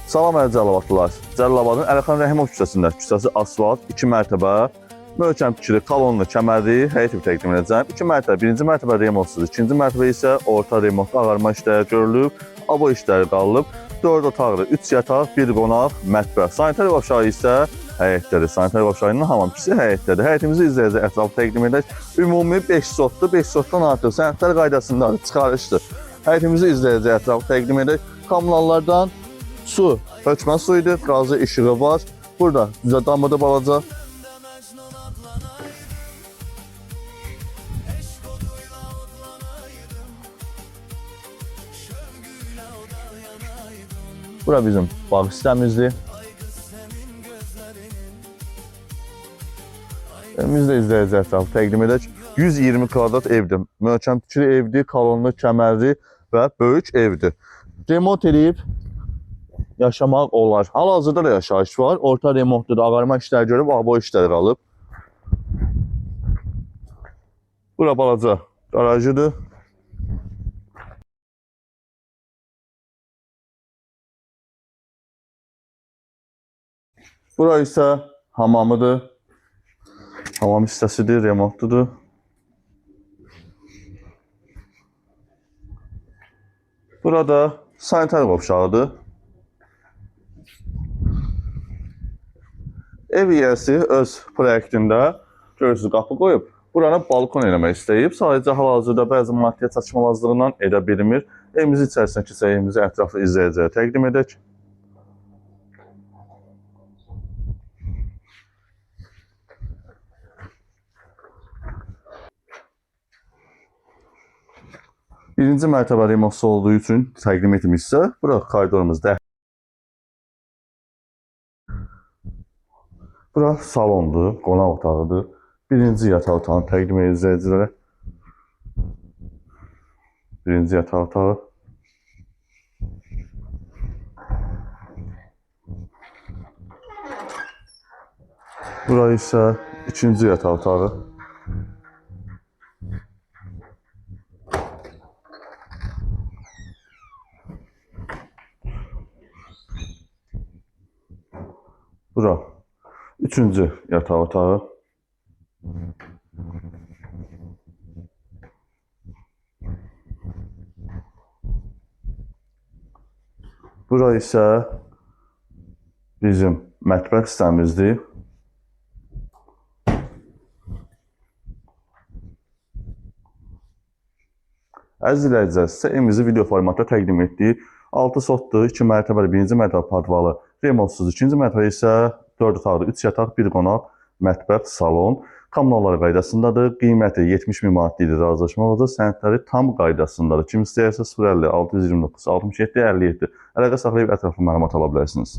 Salam əziz Cəlilabadlılar. Cəlilabadın Əlixan Rəhimov küçəsində, küçəsi asfalt, 2 mərtəbə, möhkəm tikili, kolonlu, kəmərli həyət evi təqdim edəcəm. 2 mərtəbə, 1-ci mərtəbə remontsuz, 2-ci mərtəbə isə orta remont, ağarma işləri görülüb, abo işləri qalıb. 4 otaqlı, 3 yataq, 1 qonaq, mətbəx. Sanitar qovşağı isə həyətdədir. Sanitar qovşağının hamamçısı həyətdədir. Həyətimizi izləyəcək, ətrafı təqdim edək. Ümumi 5 sotdur, 5 sotdan artıq sənədlər qaydasındadır, çıxarışdır. Həyətimizi izləyəcək, ətrafı təqdim edək. Kommunallardan su, hökmə su idi, qazı işığı var. Burada düzə damada balaca. Bura bizim bağ sistemimizdir. Evimizdə izləyəcək, ətrafı təqdim edək. 120 kvadrat evdir. Möhkəm tikili evdir, kolonlu, kəmərli və böyük evdir. Remont edib yaşamaq olar. Hal-hazırda da yaşayış var. Orta remontdur, ağarma işləri görüb, abo işləri qalıb. Bura balaca garajıdır. Bura isə hamamıdır. Hamam hissəsidir, remontludur. Burada sanitar qovşağıdır. Ev yiyəsi öz proyektində görürsünüz qapı qoyub, buranı balkon eləmək istəyib. Sadəcə hal-hazırda bəzi maddiyyat çatışmazlığından edə bilmir. Evimizi içərisinə keçək, evimizi ətraflı izləyəcəyə təqdim edək. Birinci mərtəbə remontsuz olduğu üçün təqdim etmişsə, bura koridorumuzda. Bura salondur, qonaq otağıdır. Birinci yataq otağını təqdim edir izləyicilərə. Birinci yataq otağı. Bura isə ikinci yataq otağı. Bura üçüncü yataq otağı. Bura isə bizim mətbəx hissəmizdir. Əziz izləyicilər, sizə evimizi video formatda təqdim etdik. 6 sotdur, 2 mərtəbəli, 1-ci mərtəbə padvalı, remontsuz, 2-ci mərtəbə isə 4 otaqlı, 3 yataq, 1 qonaq, mətbəx, salon. Kommunallar qaydasındadır. Qiyməti 70.000 manat idi, razılaşma olacaq. Sənədləri tam qaydasındadır. Kim istəyirsə 050 629 67 57 əlaqə saxlayıb ətraflı məlumat ala bilərsiniz.